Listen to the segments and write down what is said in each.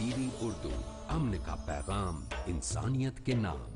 T V Urdu, امن کا پیغام انسانیت کے نام۔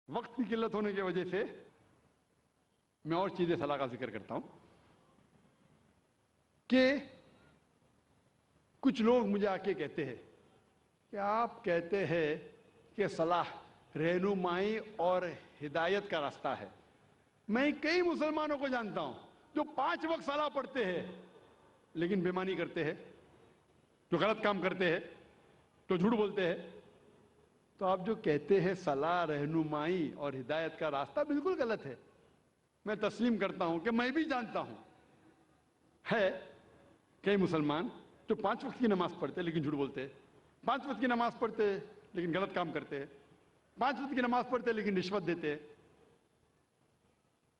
وقت کی قلت ہونے کی وجہ سے میں اور چیزیں صلاح کا ذکر کرتا ہوں کہ کچھ لوگ مجھے آ کے کہتے ہیں کہ آپ کہتے ہیں کہ صلاح رہنمائی اور ہدایت کا راستہ ہے۔ میں کئی مسلمانوں کو جانتا ہوں جو 5 وقت صلاح پڑھتے ہیں لیکن بےمانی کرتے ہیں، جو غلط کام کرتے ہیں، جو جھوٹ بولتے ہیں۔ تو آپ جو کہتے ہیں صلاح رہنمائی اور ہدایت کا راستہ، بالکل غلط ہے۔ میں تسلیم کرتا ہوں کہ میں بھی جانتا ہوں ہے کئی مسلمان جو 5 وقت کی نماز پڑھتے لیکن جھوٹ بولتے ہیں، 5 وقت کی نماز پڑھتے لیکن غلط کام کرتے ہیں، 5 وقت کی نماز پڑھتے لیکن رشوت دیتے ہیں۔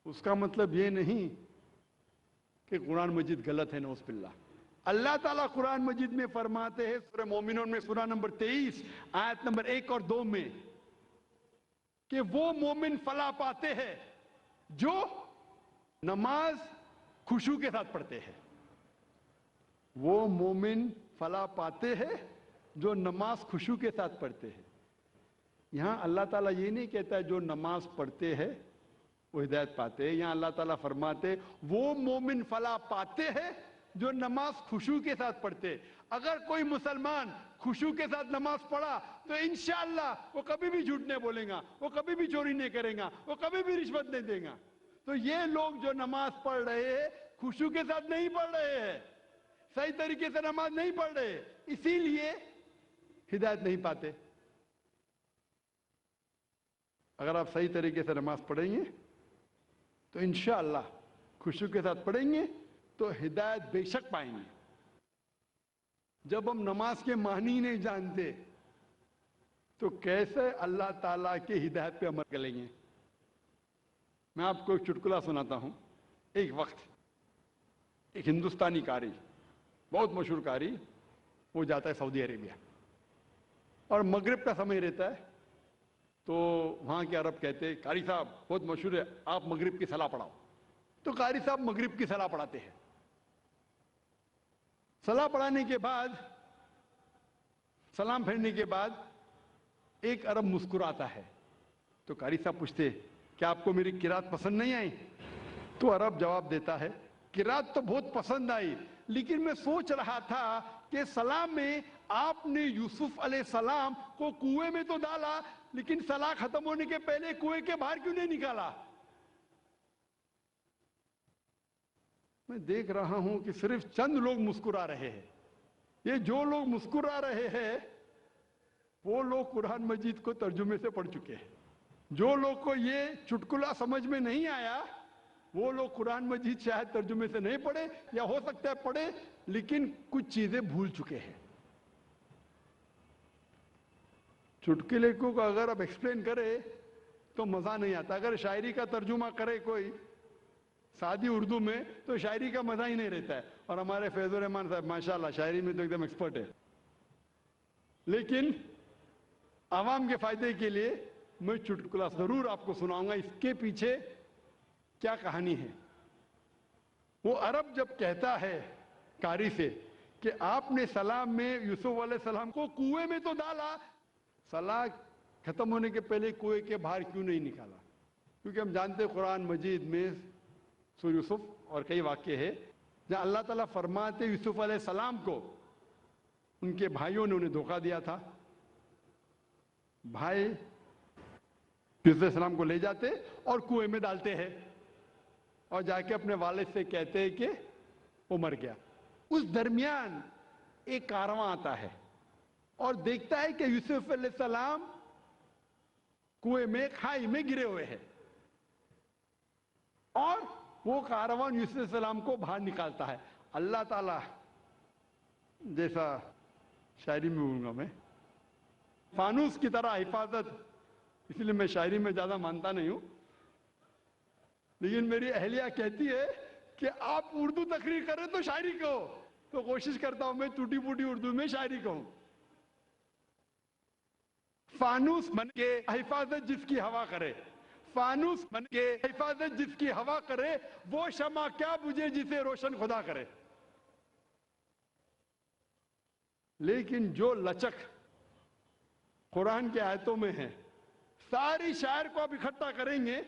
اس کا مطلب یہ نہیں کہ قرآن مجید غلط ہے، نعوذ باللہ۔ اللہ تعالیٰ قرآن مجید میں فرماتے ہیں سورہ مومنون میں سورہ نمبر 23 آیت نمبر 1 اور 2 میں کہ وہ مومن فلاح پاتے ہیں جو نماز خشوع کے ساتھ پڑھتے ہیں۔ وہ مومن فلاح پاتے ہیں جو نماز خشوع کے ساتھ پڑھتے ہیں۔ یہاں اللہ تعالیٰ یہ نہیں کہتا ہے جو نماز پڑھتے ہیں وہ ہدایت پاتے ہیں۔ یہاں اللہ تعالیٰ فرماتے وہ مومن فلاح پاتے ہیں جو نماز خشوع کے ساتھ پڑھتے۔ اگر کوئی مسلمان خشوع کے ساتھ نماز پڑھا تو انشاءاللہ وہ کبھی بھی جھوٹ نہیں بولے گا، وہ کبھی بھی چوری نہیں کرے گا، وہ کبھی بھی رشوت نہیں دے گا۔ تو یہ لوگ جو نماز پڑھ رہے ہیں خشوع کے ساتھ نہیں پڑھ رہے ہیں، صحیح طریقے سے نماز نہیں پڑھ رہے، اسی لیے ہدایت نہیں پاتے۔ اگر آپ صحیح طریقے سے نماز پڑھیں گے تو انشاءاللہ خشوع کے ساتھ پڑھیں گے تو ہدایت بے شک پائیں گے۔ جب ہم نماز کے معنی نہیں جانتے تو کیسے اللہ تعالیٰ کی ہدایت پہ عمل کریں گے؟ میں آپ کو ایک چٹکلا سناتا ہوں۔ ایک وقت ایک ہندوستانی قاری، بہت مشہور قاری، وہ جاتا ہے سعودی عربیہ اور مغرب کا سمے رہتا ہے، تو وہاں کے عرب کہتے ہیں قاری صاحب بہت مشہور ہے، آپ مغرب کی صلاح پڑھاؤ۔ تو قاری صاحب مغرب کی صلاح پڑھاتے ہیں۔ صلاح پڑھانے کے بعد، سلام پھیرنے کے بعد ایک عرب مسکراتا ہے۔ تو قاری صاحب پوچھتے کیا آپ کو میری قرات پسند نہیں آئی؟ تو عرب جواب دیتا ہے قرات تو بہت پسند آئی، لیکن میں سوچ رہا تھا کہ سلام میں آپ نے یوسف علیہ السلام کو کنویں میں تو ڈالا، لیکن صلاح ختم ہونے کے پہلے کنویں کے باہر کیوں نہیں نکالا؟ میں دیکھ رہا ہوں کہ صرف چند لوگ مسکرا رہے ہیں۔ یہ جو لوگ مسکرا رہے ہیں وہ لوگ قرآن مجید کو ترجمے سے پڑھ چکے ہیں۔ جو لوگ کو یہ چٹکلا سمجھ میں نہیں آیا وہ لوگ قرآن مجید شاید ترجمے سے نہیں پڑھے، یا ہو سکتا ہے پڑھے لیکن کچھ چیزیں بھول چکے ہیں۔ چٹکلے کو اگر آپ ایکسپلین کرے تو مزہ نہیں آتا۔ اگر شاعری کا ترجمہ کرے کوئی سادی اردو میں تو شاعری کا مزہ ہی نہیں رہتا ہے، اور ہمارے فیض الرحمان صاحب ماشاءاللہ شاعری میں تو ایک دم ایکسپرٹ ہے۔ لیکن عوام کے فائدے کے لیے میں چٹکلا ضرور آپ کو سناؤں گا، اس کے پیچھے کیا کہانی ہے۔ وہ عرب جب کہتا ہے قاری سے کہ آپ نے سلام میں یوسف علیہ السلام کو کنویں میں تو ڈالا، صلاح ختم ہونے کے پہلے کنویں کے باہر کیوں نہیں نکالا؟ کیونکہ ہم جانتے ہیں قرآن مجید میں سورہ یوسف اور کئی واقعے ہیں جہاں اللہ تعالیٰ فرماتے یوسف علیہ السلام کو ان کے بھائیوں نے انہیں دھوکہ دیا تھا. بھائی یوسف علیہ السلام کو لے جاتے اور کنویں میں ڈالتے ہیں اور جا کے اپنے والد سے کہتے ہیں کہ وہ مر گیا. اس درمیان ایک کارواں آتا ہے اور دیکھتا ہے کہ یوسف علیہ السلام کنویں میں کھائی میں گرے ہوئے ہیں اور وہ کارواں یوسف علیہ السلام کو باہر نکالتا ہے. اللہ تعالیٰ جیسا شاعری میں بولوں گا میں فانوس کی طرح حفاظت، اس لیے میں شاعری میں زیادہ مانتا نہیں ہوں، لیکن میری اہلیہ کہتی ہے کہ آپ اردو تقریر کریں تو شاعری کہو، تو کوشش کرتا ہوں میں ٹوٹی پوٹی اردو میں شاعری کہوں. فانوس بن کے حفاظت جس کی ہوا کرے، فانوس بن کے حفاظت جس کی ہوا کرے، وہ شمع کیا بجھے جسے روشن خدا کرے. لیکن جو لچک قرآن کے آیتوں میں ہے، ساری شاعر کو آپ اکٹھا کریں گے،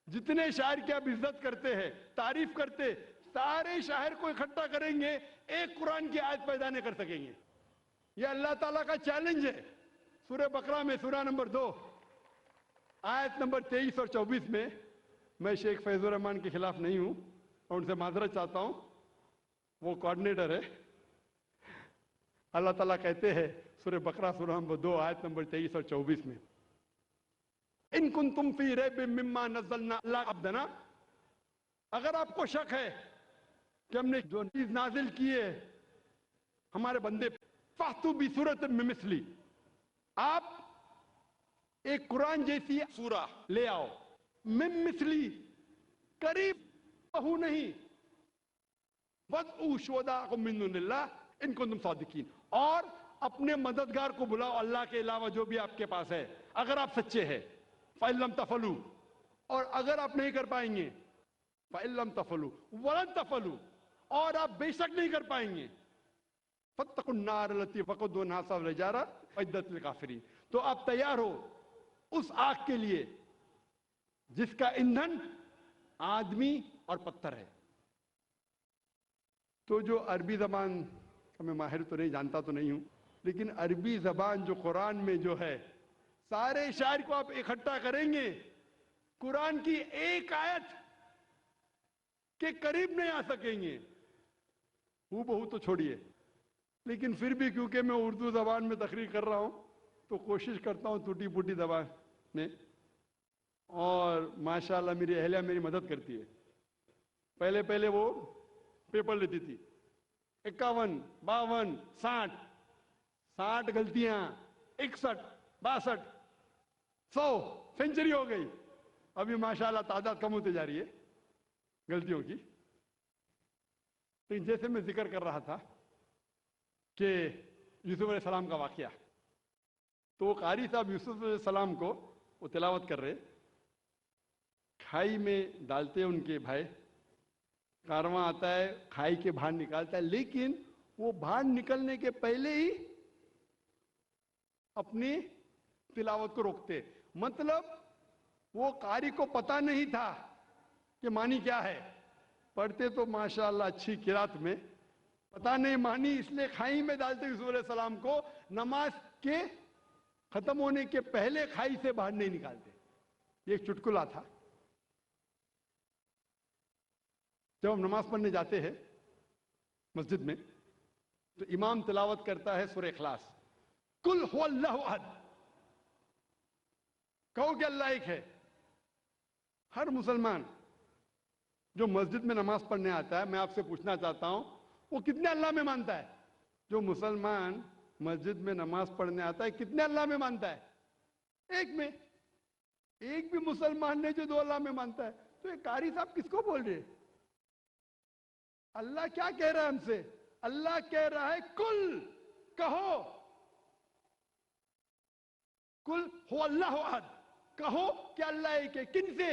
جتنے شاعر کی آپ عزت کرتے ہیں تعریف کرتے، سارے شاعر کو اکٹھا کریں گے، ایک قرآن کی آیت پیدا نہیں کر سکیں گے. یہ اللہ تعالیٰ کا چیلنج ہے. سورہ بقرہ میں سورہ نمبر 2 آیت نمبر 23 اور 24 میں شیخ فیض الرحمان کے خلاف نہیں ہوں اور ان سے معذرت چاہتا ہوں، وہ کوارڈینیٹر ہے. اللہ تعالیٰ کہتے ہیں سورہ بقرہ سورہ نمبر 2 آیت نمبر 23 اور 24 میں، ان کنتم فی ریب مما نزلنا علی عبدنا، اگر آپ کو شک ہے کہ ہم نے جو چیز نازل کی ہے ہمارے بندے، فاتوا بسورۃ من مثلی، آپ ایک قرآن جیسی سورہ لے آؤ، من مثلی، قریب بہو نہیں، وَادْعُوا شُهَدَاءَکُم مِّن دُونِ اللَّہِ إِن کُنتُم صَادِقِینَ، اور اپنے مددگار کو بلاؤ اللہ کے علاوہ جو بھی آپ کے پاس ہے اگر آپ سچے ہیں. فَإِن لَّمْ تَفْعَلُوا، اور اگر آپ نہیں کر پائیں گے، فَإِن لَّمْ تَفْعَلُوا وَلَن تَفْعَلُوا، اور آپ بے شک نہیں کر پائیں گے، فَاتَّقُوا النَّارَ الَّتِي وَقُودُهَا النَّاسُ وَالْحِجَارَةُ أُعِدَّتْ لِلْكَافِرِينَ، تو آپ تیار ہو اس آگ کے لیے جس کا ایندھن آدمی اور پتھر ہے. تو جو عربی زبان کا میں ماہر تو نہیں، جانتا تو نہیں ہوں، لیکن عربی زبان جو قرآن میں جو ہے، سارے شاعر کو آپ اکٹھا کریں گے، قرآن کی ایک آیت کے قریب نہیں آ سکیں گے. ہو بہو تو چھوڑیے، لیکن پھر بھی کیونکہ میں اردو زبان میں تقریر کر رہا ہوں تو کوشش کرتا ہوں ٹوٹی پوٹی زبان میں، اور ماشاءاللہ میری اہلیہ میری مدد کرتی ہے. پہلے وہ پیپر لیتی تھی، 51 52 60 غلطیاں، 61 62 100 سینچری ہو گئی. ابھی ماشاءاللہ تعداد کم ہوتی جا رہی ہے غلطیوں کی. لیکن جیسے میں ذکر کر رہا تھا کہ یوسف علیہ السلام کا واقعہ، تو وہ قاری صاحب یوسف علیہ السلام کو وہ تلاوت کر رہے، کھائی میں ڈالتے ان کے بھائی، کارواں آتا ہے کھائی کے باہر نکالتا ہے، لیکن وہ باہر نکلنے کے پہلے ہی اپنی تلاوت کو روکتے. مطلب وہ قاری کو پتہ نہیں تھا کہ معنی کیا ہے، پڑھتے تو ماشاءاللہ اچھی قرات میں، پتہ نہیں معنی، اس لیے کھائی میں ڈالتے یوسف علیہ السلام کو، نماز کے ختم ہونے کے پہلے کھائی سے باہر نہیں نکالتے. یہ ایک چٹکلا تھا. جب ہم نماز پڑھنے جاتے ہیں مسجد میں تو امام تلاوت کرتا ہے سورہ اخلاص، قل هو اللہ احد، کہو کہ اللہ ایک ہے. ہر مسلمان جو مسجد میں نماز پڑھنے آتا ہے، میں آپ سے پوچھنا چاہتا ہوں وہ کتنے اللہ میں مانتا ہے؟ جو مسلمان مسجد میں نماز پڑھنے آتا ہے کتنے اللہ میں مانتا ہے؟ ایک میں. ایک بھی مسلمان نہیں جو 2 اللہ میں مانتا ہے. تو یہ قاری صاحب کس کو بول رہے ہیں؟ اللہ کیا کہہ رہا ہے ہم سے؟ اللہ کہہ رہا ہے کل، کہو، کل ہو اللہ احد، کہو کہ اللہ ایک ہے. کن سے؟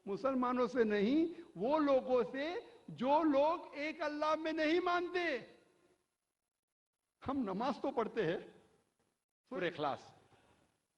مسلمانوں سے نہیں، وہ لوگوں سے جو لوگ ایک اللہ میں نہیں مانتے. ہم نماز تو پڑھتے ہیں سورہ اخلاص،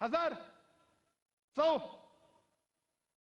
1000? 100?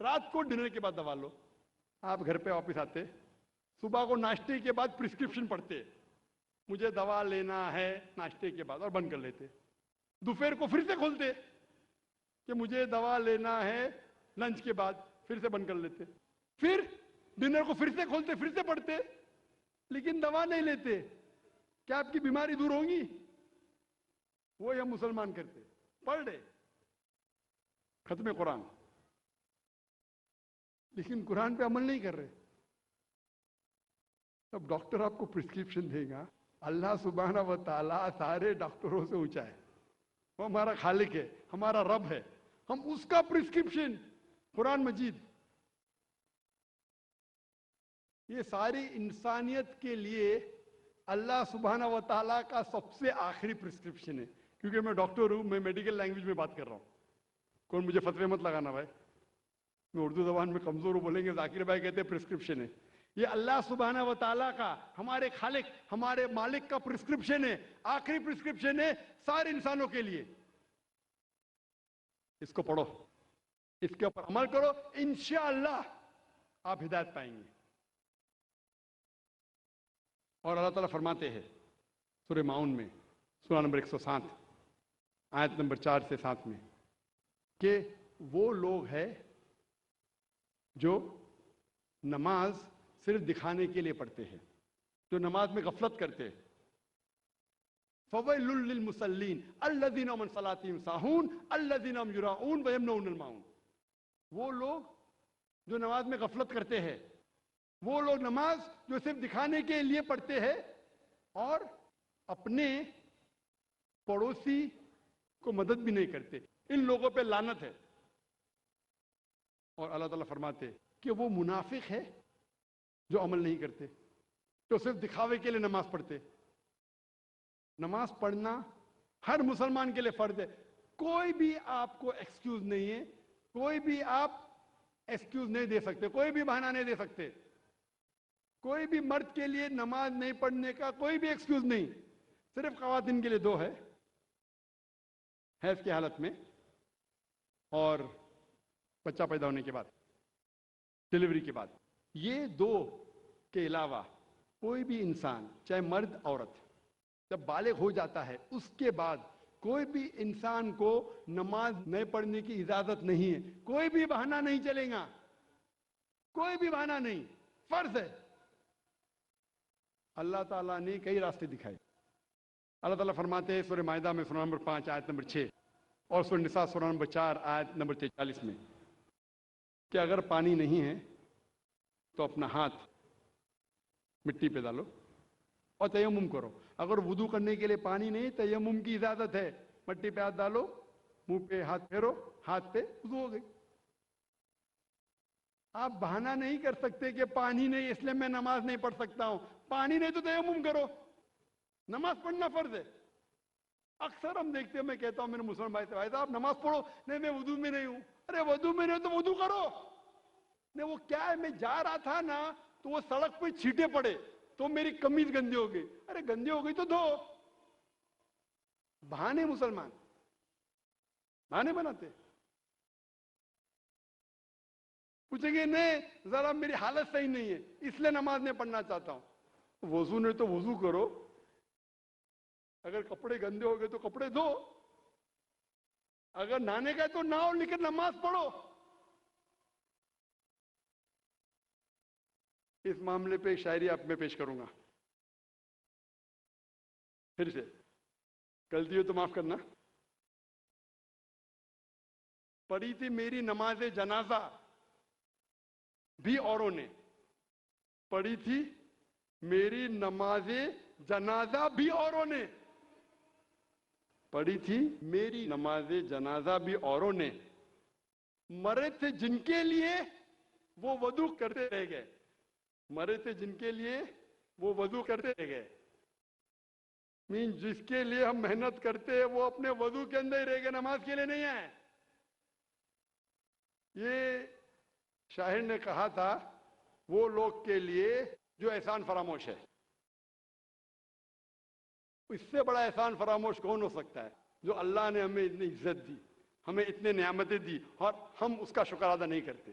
رات کو ڈنر کے بعد دوا لو. آپ گھر پہ واپس آتے, صبح کو ناشتے کے بعد پرسکرپشن پڑھتے, مجھے دوا لینا ہے ناشتے کے بعد, اور بند کر لیتے. دوپہر کو پھر سے کھولتے کہ مجھے دوا لینا ہے لنچ کے بعد, پھر سے بند کر لیتے. پھر ڈنر کو پھر سے کھولتے, پھر سے پڑھتے, لیکن دوا نہیں لیتے. کیا آپ کی بیماری دور ہوگی؟ وہ ہم مسلمان کرتے, پڑھ رہے ختم قرآن, لیکن قرآن پہ عمل نہیں کر رہے. اب ڈاکٹر آپ کو پرسکرپشن دے گا. اللہ سبحانہ و تعالیٰ سارے ڈاکٹروں سے اونچا ہے, وہ ہمارا خالق ہے, ہمارا رب ہے. ہم اس کا پرسکرپشن قرآن مجید, یہ ساری انسانیت کے لیے اللہ سبحانہ و تعالیٰ کا سب سے آخری پرسکرپشن ہے. کیونکہ میں ڈاکٹر ہوں, میں میڈیکل لینگویج میں بات کر رہا ہوں. کون مجھے فتوے مت لگانا بھائی, میں اردو زبان میں کمزور ہوں, بولیں گے ذاکر بھائی کہتے ہیں پرسکرپشن ہے. یہ اللہ سبحانہ و تعالیٰ کا, ہمارے خالق, ہمارے مالک کا پرسکرپشن ہے, آخری پرسکرپشن ہے سارے انسانوں کے لیے. اس کو پڑھو, اس کے اوپر عمل کرو, انشاءاللہ آپ ہدایت پائیں گے. اور اللہ تعالیٰ فرماتے ہیں سورہ ماؤن میں, سورہ نمبر 107 آیت نمبر 4 سے 7 میں, کہ وہ لوگ ہیں جو نماز صرف دکھانے کے لیے پڑھتے ہیں, جو نماز میں غفلت کرتے ہیں. فَوَيْلٌ لِّلْمُصَلِّينَ الَّذِينَ هُمْ عَنْ صَلَاتِهِمْ سَاهُونَ الَّذِينَ هُمْ يُرَاءُونَ وَيَمْنَعُونَ الْمَاعُونَ. وہ لوگ جو نماز میں غفلت کرتے ہیں, وہ لوگ نماز جو صرف دکھانے کے لیے پڑھتے ہیں اور اپنے پڑوسی کو مدد بھی نہیں کرتے, ان لوگوں پہ لعنت ہے. اور اللہ تعالیٰ فرماتے کہ وہ منافق ہے جو عمل نہیں کرتے, جو صرف دکھاوے کے لیے نماز پڑھتے. نماز پڑھنا ہر مسلمان کے لیے فرض ہے. کوئی بھی آپ کو ایکسکیوز نہیں ہے, کوئی بھی آپ ایکسکیوز نہیں دے سکتے, کوئی بھی بہانہ نہیں دے سکتے. کوئی بھی مرد کے لیے نماز نہیں پڑھنے کا کوئی بھی ایکسکیوز نہیں. صرف خواتین کے لیے 2 ہے, حیض کی حالت میں اور بچہ پیدا ہونے کے بعد, ڈیلیوری کے بعد. یہ 2 کے علاوہ کوئی بھی انسان, چاہے مرد عورت, جب بالغ ہو جاتا ہے اس کے بعد کوئی بھی انسان کو نماز نہیں پڑھنے کی اجازت نہیں ہے. کوئی بھی بہانہ نہیں چلے گا, کوئی بھی بہانہ نہیں, فرض ہے. اللہ تعالیٰ نے کئی راستے دکھائے. اللہ تعالیٰ فرماتے ہیں سورہ مائدہ میں سورہ نمبر 5 آیت نمبر 6 اور سورہ نساء سورہ نمبر 4 آیت نمبر 43 میں, کہ اگر پانی نہیں ہے تو اپنا ہاتھ مٹی پہ ڈالو اور تیمم کرو. اگر وضو کرنے کے لیے پانی نہیں, تیمم کی اجازت ہے, مٹی پہ ہاتھ ڈالو, منہ پہ ہاتھ پھیرو, ہاتھ پہ وضو ہو گئی. آپ بہانہ نہیں کر سکتے کہ پانی نہیں اس لیے میں نماز نہیں پڑھ سکتا ہوں. پانی نہیں تو تیمم کرو, نماز پڑھنا فرض ہے. اکثر ہم دیکھتے ہیں, میں کہتا ہوں میرے مسلمان بھائی سے, بھائی صاحب نماز پڑھو. نہیں میں وضو میں نہیں ہوں. ارے وضو میں نہیں ہو تو وضو کرو. نہیں وہ کیا ہے, میں جا رہا تھا نا تو وہ سڑک پہ چھینٹے پڑے تو میری قمیض گندی ہو گئی. ارے گندی ہو گئی تو دھو. بہانے مسلمان بہانے بناتے. پوچھیں گے نہیں ذرا میری حالت صحیح نہیں ہے اس لیے نماز نہیں پڑھنا چاہتا ہوں. وضو نہیں تو وضو کرو, اگر کپڑے گندے ہو گئے تو کپڑے دھو, اگر نہانے کا تو نہاؤ لیکن نماز پڑھو. اس معاملے پہ ایک شاعری آپ میں پیش کروں گا. پھر سے غلطی ہو تو معاف کرنا. پڑھی تھی میری نماز جنازہ بھی اوروں نے, پڑھی تھی میری نماز جنازہ بھی اوروں نے, پڑھی تھی میری نماز جنازہ بھی اوروں نے, مرے تھے جن کے لیے وہ وضو کرتے رہ گئے, مرے تھے جن کے لیے وہ وضو کرتے رہ گئے. جس کے لیے ہم محنت کرتے ہیں وہ اپنے وضو کے اندر ہی رہ گئے, نماز کے لیے نہیں آئے. یہ شاعر نے کہا تھا وہ لوگ کے لیے جو احسان فراموش ہے. اس سے بڑا احسان فراموش کون ہو سکتا ہے, جو اللہ نے ہمیں اتنی عزت دی, ہمیں اتنے نعمتیں دی اور ہم اس کا شکر ادا نہیں کرتے.